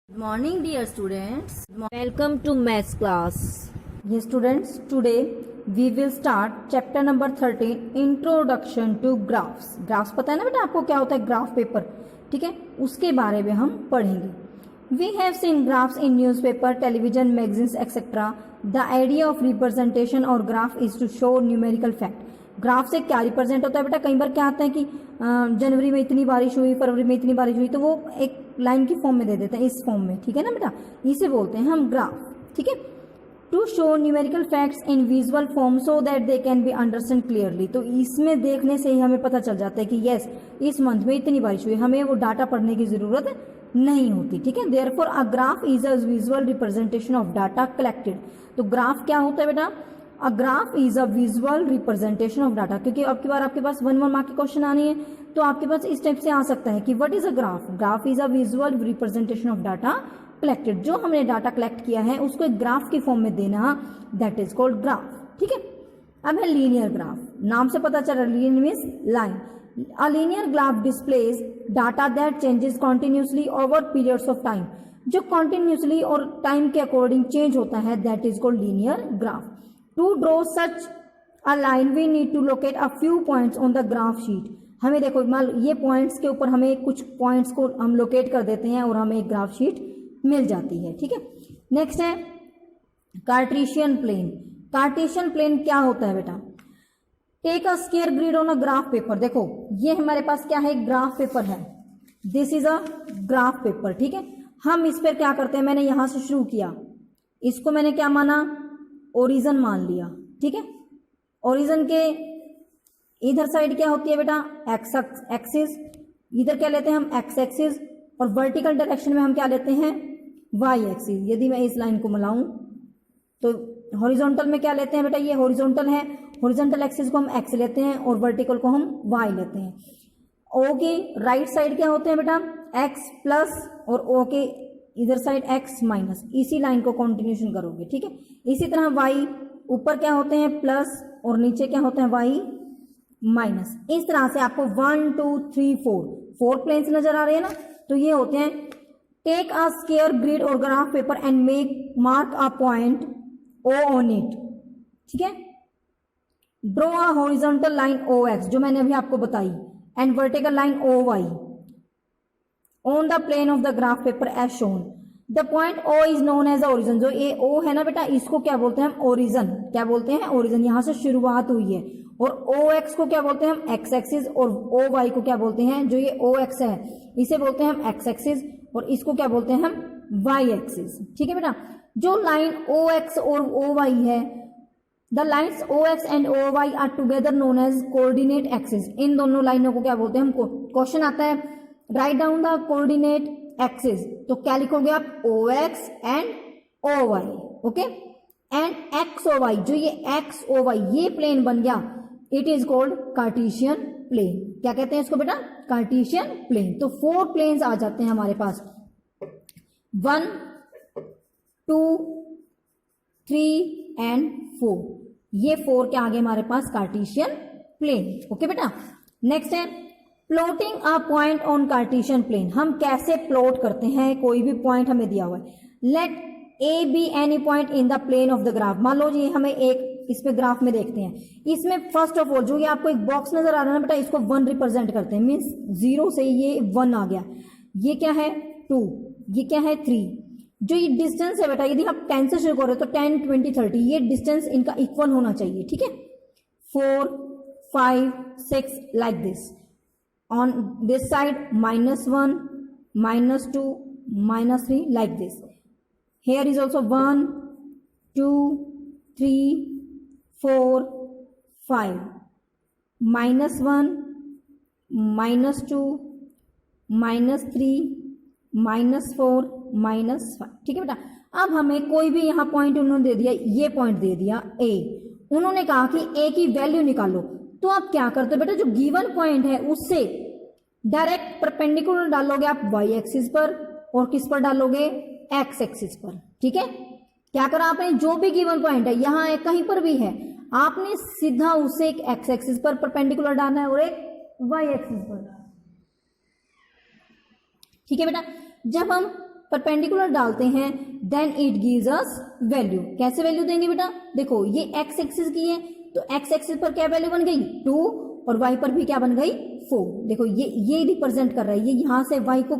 Good morning, dear students. Welcome to maths class. Yes, students, today we will start chapter number 13 Introduction to Graphs. Graphs पता है ना बेटा आपको क्या होता है ग्राफ पेपर, ठीक है, उसके बारे में हम पढ़ेंगे. We have seen graphs in newspaper, television, magazines, etc. The idea of representation or graph is to show numerical fact. Graph से क्या रिप्रेजेंट होता है बेटा, कई बार क्या आता है कि जनवरी में इतनी बारिश हुई, फरवरी में इतनी बारिश हुई, तो वो एक लाइन की फॉर्म में दे देते हैं, इस फॉर्म में, ठीक है ना बेटा, इसे बोलते हैं हम ग्राफ, ठीक है. To show numerical facts in visual form so that they can be understand clearly. तो इसमें देखने से ही हमें पता चल जाता है कि यस इस मंथ में इतनी बारिश हुई, हमें वो डाटा पढ़ने की जरूरत नहीं होती, ठीक है. Therefore a graph is a visual representation of data collected. तो ग्राफ क्या होता है बेटा, a graph is a visual representation of data. क्योंकि अब की बार आपके पास 1 मार्क के क्वेश्चन आनी है, तो आपके पास इस टाइप से आ सकता है कि what is a graph. Graph is a visual representation of data collected. जो हमने डाटा कलेक्ट किया है उसको एक ग्राफ की फॉर्म में देना, दैट इज कॉल्ड ग्राफ, ठीक है. अब है लीनियर ग्राफ. नाम से पता चल रहा है, linear means line. A linear graph displays data that changes continuously over periods of time. जो कॉन्टिन्यूसली और टाइम के अकॉर्डिंग चेंज होता है, that is called linear graph. To draw such a line we need to locate a few points on the graph sheet. हमें देखो मान ये points के ऊपर हमें कुछ पॉइंट्स को हम लोकेट कर देते हैं और हमें एक ग्राफ शीट मिल जाती है, ठीक है. नेक्स्ट है कार्टेशियन प्लेन. कार्टेशियन प्लेन क्या होता है बेटा, take a square grid on a graph paper. देखो ये हमारे पास क्या है, ग्राफ पेपर है, this is a graph paper, ठीक है. हम इस पर क्या करते हैं, मैंने यहां से शुरू किया, इसको मैंने क्या माना, ओरिजिन मान लिया, ठीक है. ओरिजिन के इधर साइड क्या होती है बेटा, एक्स एक्सिस, इधर क्या लेते हैं हम, एक्स एक्सिस, और वर्टिकल डायरेक्शन में हम क्या लेते हैं, वाई एक्सिस. यदि मैं इस लाइन को मिलाऊं तो हॉरिजॉन्टल में क्या लेते हैं बेटा, ये हॉरिजॉन्टल है, हॉरिजॉन्टल एक्सिस को हम एक्स लेते हैं और वर्टिकल को हम वाई लेते हैं. ओ के राइट साइड क्या होते हैं बेटा, एक्स प्लस, और ओ के इधर साइड x माइनस. इसी लाइन को कंटिन्यूशन करोगे, ठीक है. इसी तरह y ऊपर क्या होते हैं, प्लस, और नीचे क्या होते हैं, y माइनस. इस तरह से आपको 1 2 3 4 प्लेन्स नजर आ रहे हैं ना. तो ये होते हैं, टेक अ स्क्वायर ग्रिड और graph paper and make mark a point O on it, ठीक है. Draw a horizontal line OX जो मैंने अभी आपको बताई, and vertical line OY on the plane of the graph paper as shown. The point O is known as the origin. जो ये O है ना बेटा, इसको क्या बोलते हैं हम, ओरिजन. क्या बोलते हैं, ओरिजन. यहाँ से शुरुआत हुई है. और OX को क्या बोलते हैं हम, एक्स एक्सिस, और OY को क्या बोलते हैं, जो ये OX है इसे बोलते हैं हम एक्स एक्सिस, और इसको क्या बोलते हैं हम, Y एक्सिस, ठीक है बेटा. जो लाइन OX और OY है, the lines OX and OY are together known as coordinate axis. इन दोनों लाइनों को क्या बोलते हैं हम, क्वेश्चन आता है write down the coordinate axis. तो क्या लिखोगे आप, OX and OY, okay. And XOY, जो ये XOY ये प्लेन बन गया, it is called Cartesian plane. क्या कहते हैं इसको बेटा, कार्टेशियन प्लेन. तो 4 प्लेन्स आ जाते हैं हमारे पास, 1 2 3 एंड 4. ये 4 क्या आ गए हमारे पास, कार्टेशियन प्लेन, ओके बेटा. नेक्स्ट है plotting a point on Cartesian plane. हम कैसे प्लॉट करते हैं, कोई भी पॉइंट हमें दिया हुआ है, let A be any point in the plane of the graph. मान लो जी हमें एक इस पे ग्राफ में देखते हैं, इसमें फर्स्ट ऑफ ऑल जो ये आपको एक बॉक्स नजर आ रहा है ना बेटा, इसको 1 रिप्रेजेंट करते हैं, मीन्स 0 से ये 1 आ गया. ये क्या है 2, ये क्या है 3. जो ये डिस्टेंस है बेटा, यदि आप 10 से शुरू कर रहे हो तो 10 20 30, ये डिस्टेंस इनका इक्वल होना चाहिए, ठीक है. 4 5 6 like this. On this side -1 -2 -3 like this. Here is also 1 2 3 4 5 -1 -2 -3 -4 -5, ठीक है बेटा. अब हमें कोई भी यहाँ पॉइंट उन्होंने दे दिया, ये पॉइंट दे दिया A. उन्होंने कहा कि A की वैल्यू निकालो. तो आप क्या करते हो बेटा, जो गिवन पॉइंट है उससे डायरेक्ट परपेंडिकुलर डालोगे आप y एक्सिस पर, और किस पर डालोगे, x एक्सिस पर, ठीक है. क्या करा आपने, जो भी गिवन पॉइंट है यहाँ है, कहीं पर भी है, आपने सीधा उसे एक x एक्सिस पर परपेंडिकुलर डालना है और एक y एक्सिस पर, ठीक है बेटा. जब हम परपेंडिकुलर डालते हैं then it gives us value. कैसे वैल्यू देंगे बेटा, देखो ये एक्स एक्सिस की है तो एक्स एक्सिस पर क्या वैल्यू बन गई 2 और वाई पर भी क्या बन गई 4। देखो ये रिप्रेजेंट कर रहा है, ये यहां से वाई को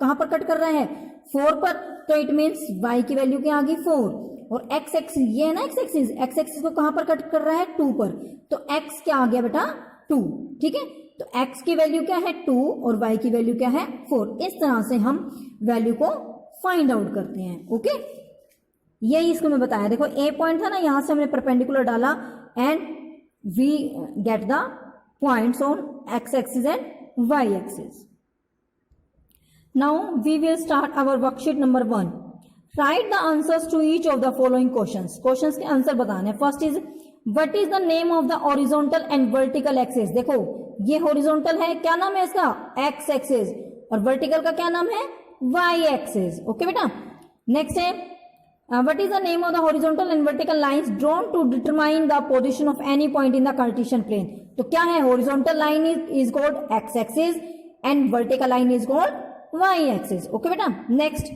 कहां पर कट कर रहा है 4 पर, तो इट मीन्स वाई की वैल्यू क्या आ गई 4। और एक्स एक्सिस ये है ना एक्स एक्सिस को कहां पर कट कर रहा है 2 पर, तो एक्स क्या आ गया बेटा 2। ठीक है, तो x की वैल्यू क्या है 2 और y की वैल्यू क्या है 4। इस तरह से हम वैल्यू को फाइंड आउट करते हैं। ओके, यही इसको मैं बताया। देखो ए पॉइंट था ना, यहां से हमने परपेंडिकुलर डाला and we get the points on x axis and y axis. Now we will start our worksheet number 1। Write the answers to each of the following questions. Questions के आंसर बताने। First is what is the name of the horizontal and vertical axis. देखो ये horizontal है, क्या नाम है इसका x axis, और वर्टिकल का क्या नाम है वाई एक्सिस। ओके बेटा, नेक्स्ट है what is the name of the horizontal and vertical lines drawn to determine the position of any point in the Cartesian plane. तो क्या है, horizontal line is called X axis and vertical line is called Y axis. Okay बेटा, next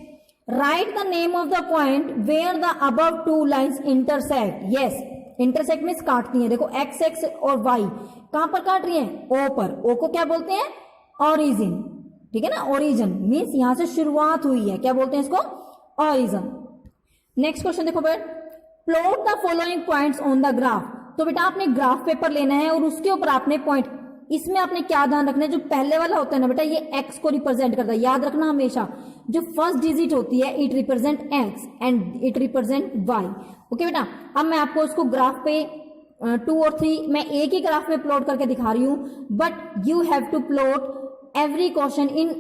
write the name of the point where the above two lines intersect. Yes, intersect means काटती है। देखो x x और Y कहां पर काट रही है ओ पर। ओ को क्या बोलते हैं ओरिजिन। ठीक है ना, ओरिजिन मीन्स यहां से शुरुआत हुई है, क्या बोलते हैं इसको ओरिजिन। नेक्स्ट क्वेश्चन देखो बेटा, plot the following points on the graph. तो बेटा आपने ग्राफ पेपर लेना है और उसके ऊपर आपने पॉइंट, इसमें आपने क्या ध्यान रखना है, जो पहले वाला होता है ना बेटा ये एक्स को रिप्रेजेंट करता है। याद रखना हमेशा जो फर्स्ट डिजिट होती है it represent x and it represent y. Okay बेटा, अब मैं आपको उसको ग्राफ पे 2 और 3 मैं एक ही ग्राफ में प्लॉट करके दिखा रही हूं, but you have to plot every question in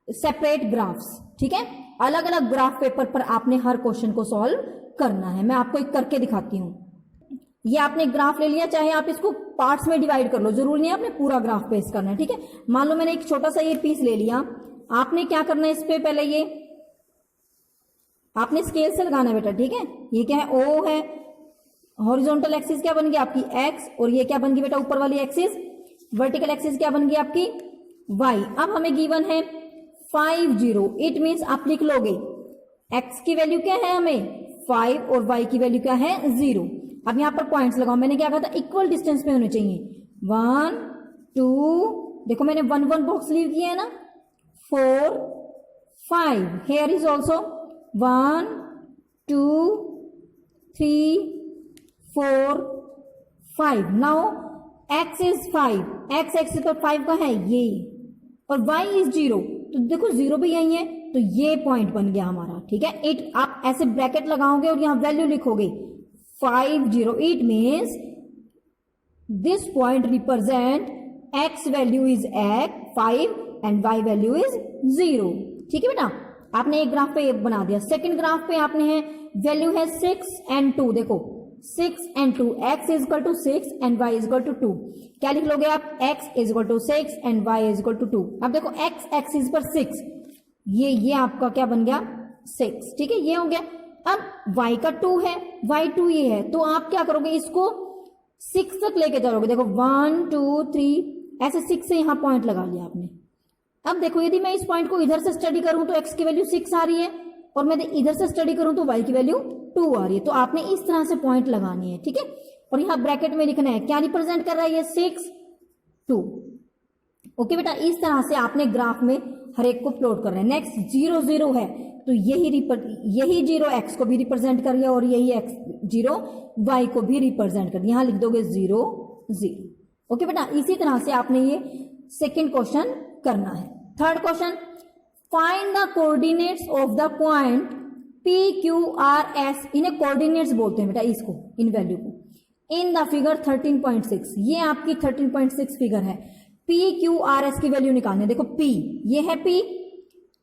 separate graphs. ठीक है, अलग अलग ग्राफ पेपर पर आपने हर क्वेश्चन को सॉल्व करना है। मैं आपको एक करके दिखाती हूं। ये आपने ग्राफ ले लिया, चाहे आप इसको पार्ट्स में डिवाइड कर लो, जरूरी नहीं है आपने पूरा ग्राफ पेश करना है। ठीक है, मान लो मैंने एक छोटा सा ये पीस ले लिया, आपने क्या करना है इस पे पहले ये आपने स्केल से लगाना है बेटा। ठीक है, ये क्या है ओ है, हॉरिजॉन्टल एक्सिस क्या बन गई आपकी एक्स, और ये क्या बन गई बेटा ऊपर वाली एक्सिस, वर्टिकल एक्सिस क्या बन गई आपकी वाई। अब हमें गिवन है 5 0, इट मीन्स आप लिख लोगे एक्स की वैल्यू क्या है हमें 5 और वाई की वैल्यू क्या है 0। अब यहां पर पॉइंट्स लगाओ, मैंने क्या कहा था इक्वल डिस्टेंस पे होने चाहिए 1 2, देखो मैंने 1 1 बॉक्स लीव किया है ना, 4 5, here is also 1 2 3 4 5। Now x is 5, x axis पर 5 का है ये, और y इज 0, तो देखो 0 भी यही है, तो ये पॉइंट बन गया हमारा। ठीक है, इट आप ऐसे ब्रैकेट लगाओगे और यहां वैल्यू लिखोगे 5 0, it means this point represent x value is 5 and y value is 0। ठीक है बेटा, आपने एक ग्राफ पे बना दिया। सेकंड ग्राफ पे आपने है वैल्यू है 6 एंड 2, देखो 6 and 2, x is equal to 6 and y is equal to 2। क्या लिख लोगे आप x is equal to 6 and y is equal to 2। अब देखो x एक्सिस पर 6, ये आपका क्या बन गया 6। ठीक है, ये हो गया। अब y का 2 है, y2 ये है, तो आप क्या करोगे इसको 6 तक लेके जाओगे। देखो 1 2 3 ऐसे 6 से यहां पॉइंट लगा लिया आपने। अब देखो यदि मैं इस पॉइंट को इधर से स्टडी करूं तो x की वैल्यू 6 आ रही है, और मैं इधर से स्टडी करूं तो y की वैल्यू 2 आ रही है। तो आपने इस तरह से पॉइंट लगानी है। ठीक है, और यहां ब्रैकेट में लिखना है क्या रिप्रेजेंट कर रहा है ये 6 2। ओके बेटा, इस तरह से आपने ग्राफ में हर एक को प्लॉट कर रहे हैं। नेक्स्ट 0 0 है, तो यही 0 x को भी रिप्रेजेंट कर रही है, और यही x 0 y को भी रिप्रेजेंट कर, यहां लिख दोगे 0 0। ओके बेटा, इसी तरह से आपने ये सेकेंड क्वेश्चन करना है। Third question, find the coordinates of the point P Q R S, इन्हें कोऑर्डिनेट्स बोलते हैं बेटा इसको, इन वैल्यू को, इन द फिगर 13.6। ये आपकी 13.6 फिगर है। P Q R S की वैल्यू निकालनी है। देखो P ये है P,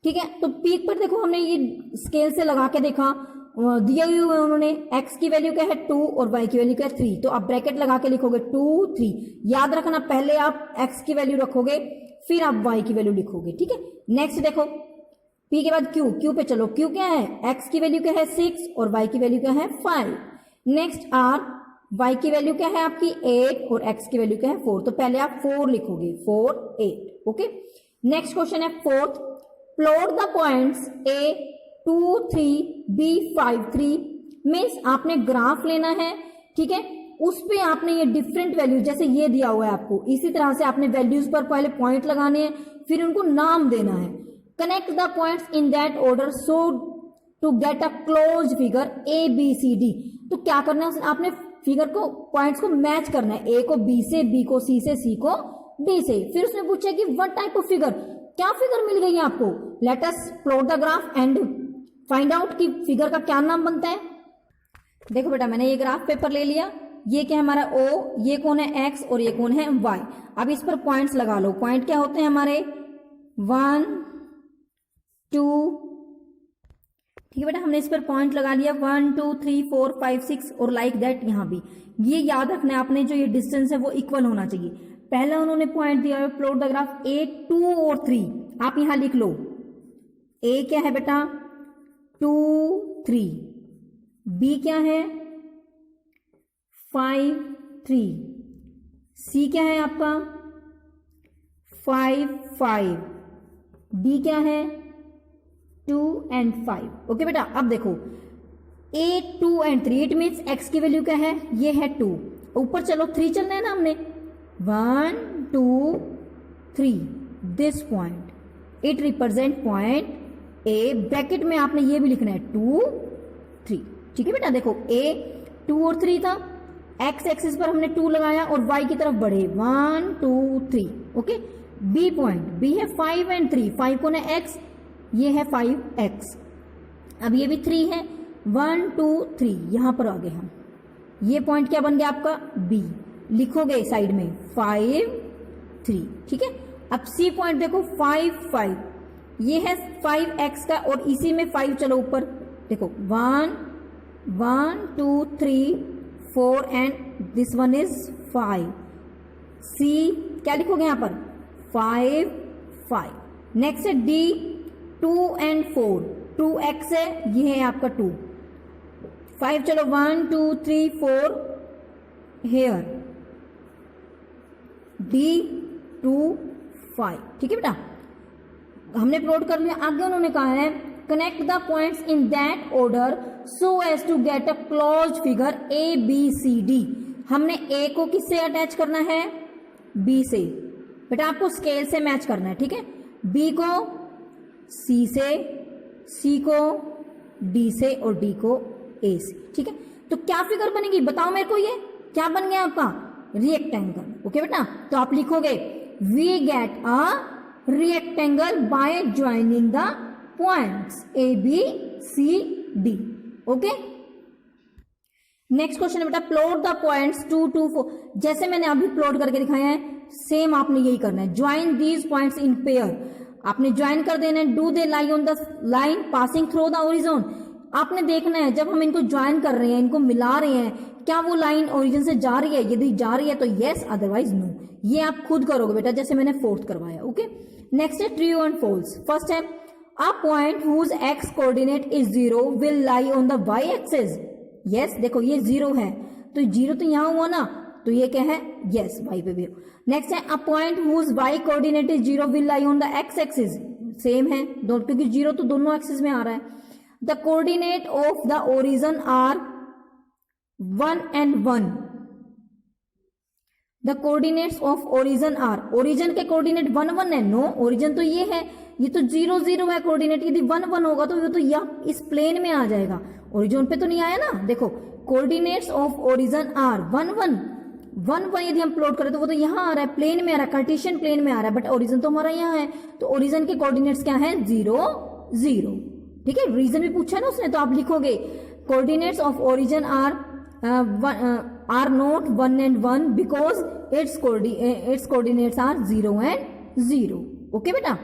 ठीक है, तो P पर देखो हमने ये स्केल से लगा के देखा, दिए हुए उन्होंने x की वैल्यू क्या है 2 और y की वैल्यू क्या है 3, तो आप ब्रैकेट लगा के लिखोगे 2 3। याद रखना पहले आप x की वैल्यू रखोगे फिर आप y की वैल्यू लिखोगे। ठीक है, नेक्स्ट देखो p के बाद q पे चलो, q क्या है x की वैल्यू क्या है 6 और y की वैल्यू क्या है 5। नेक्स्ट r, y की वैल्यू क्या है आपकी 8 और x की वैल्यू क्या है 4, तो पहले आप 4 लिखोगे 4 8। ओके, नेक्स्ट क्वेश्चन है fourth, plot the points A 2 3 B 5 3 means आपने ग्राफ लेना है, ठीक है, उस पे आपने ये डिफरेंट वैल्यू जैसे ये दिया हुआ है आपको, इसी तरह से आपने वैल्यूज पर पहले पॉइंट लगाने हैं, फिर उनको नाम देना है। Connect the points in that order so to get a close figure A B C D। तो क्या करना है, आपने फिगर को पॉइंट्स को मैच करना है, A को B से, B को C से, C को D से। फिर उसने पूछा कि व्हाट टाइप ऑफ फिगर, क्या फिगर मिल गई है आपको। Let us plot the graph and find out कि फिगर का क्या नाम बनता है। देखो बेटा, मैंने ये ग्राफ पेपर ले लिया, ये क्या है हमारा O, ये कौन है X और ये कौन है Y। अब इस पर पॉइंट्स लगा लो। पॉइंट क्या होते हैं हमारे 1 2, ठीक है बेटा, हमने इस पर पॉइंट लगा लिया 1 2 3 4 5 6 और लाइक दैट। यहाँ भी ये याद रखना है आपने, जो ये डिस्टेंस है वो इक्वल होना चाहिए। पहला उन्होंने पॉइंट दिया है प्लॉट द ग्राफ A 2 और 3, आप यहां लिख लो। A क्या है बेटा 2 3, B क्या है 5 3, C क्या है आपका 5 5, D क्या है 2 and 5। ओके बेटा, अब देखो A 2 and 3, it means x की वैल्यू क्या है, ये है 2। ऊपर चलो 3 चलना है ना हमने, 1 2 3, this point it represent point A। Bracket में आपने ये भी लिखना है 2 3, ठीक है बेटा। देखो A 2 और 3 था, x एक्सिस पर हमने 2 लगाया और y की तरफ बढ़े 1 2 3। ओके, B पॉइंट, B है 5 and 3, 5 कौन है x, ये है 5x। अब ये भी 3 है, 1 2 3, यहां पर आ गए हम। ये पॉइंट क्या बन गया आपका B, लिखोगे साइड में 5 3, ठीक है। अब C पॉइंट देखो 5 5, ये है 5x का और इसी में 5 चलो ऊपर, देखो 1 1 2 3 4 and this one is 5। C क्या लिखोगे यहां पर 5 5। नेक्स्ट है D 2 and 4, 2x है, ये है आपका 2 5 चलो 1 2 3 4 हेयर D 2 5, ठीक है बेटा, हमने प्लॉट कर लिया। आगे उन्होंने कहा है connect the points in that order so as to get a close figure A B C D। हमने A को किससे अटैच करना है, B से। बेटा आपको स्केल से मैच करना है, ठीक है। B को C से, C को D से और D को A से, ठीक है। तो क्या फिगर बनेगी बताओ मेरे को, ये क्या बन गया आपका रिएक्टेंगल। ओके बेटा, तो आप लिखोगे we get a rectangle by joining the points A B C D। Okay, next question है बेटा प्लॉट द पॉइंट्स 2 2 4। जैसे मैंने अभी प्लॉट करके दिखाया है, सेम आपने यही करना है। Join these points in pair, आपने ज्वाइन कर देना है। Do they lie on the line passing through the origin. आपने देखना है जब हम इनको ज्वाइन कर रहे हैं, इनको मिला रहे हैं, क्या वो लाइन ओरिजिन से जा रही है, यदि जा रही है तो यस, अदरवाइज नो। ये आप खुद करोगे बेटा, जैसे मैंने फोर्थ करवाया। ओके, नेक्स्ट है ट्रू एंड फॉल्स। फर्स्ट है a point whose x coordinate is 0 will lie on the y axis. Yes, देखो ये 0 है तो 0 तो यहां हुआ ना, तो ये क्या है यस, वाई पे भी। नेक्स्ट है a point whose y coordinate is 0 will lie on the x axis. Same है दोनों, क्योंकि 0 तो दोनों एक्सिस में आ रहा है। The coordinate of the origin are 1 and 1। The coordinates of origin are, origin के कोऑर्डिनेट 1 1 है। नो, ओरिजिन तो ये है, ये तो 0 0 है कोऑर्डिनेट। यदि 1 1 होगा तो ये तो यहाँ इस प्लेन में आ जाएगा, ओरिजिन पे तो नहीं आया ना। देखो कोऑर्डिनेट्स ऑफ ओरिजिन आर 1 1 1 1, यदि हम प्लॉट करें तो वो तो यहाँ आ रहा है, प्लेन में आ रहा है, कार्टेशियन प्लेन में आ रहा है, बट ओरिजिन तो हमारा यहाँ है। तो ओरिजिन के कोऑर्डिनेट्स क्या है 0 0, ठीक है। रीजन भी पूछा है ना उसने, तो आप लिखोगे coordinates of origin are not 1 and 1 because it's coordinates are 0 and 0। Okay बेटा।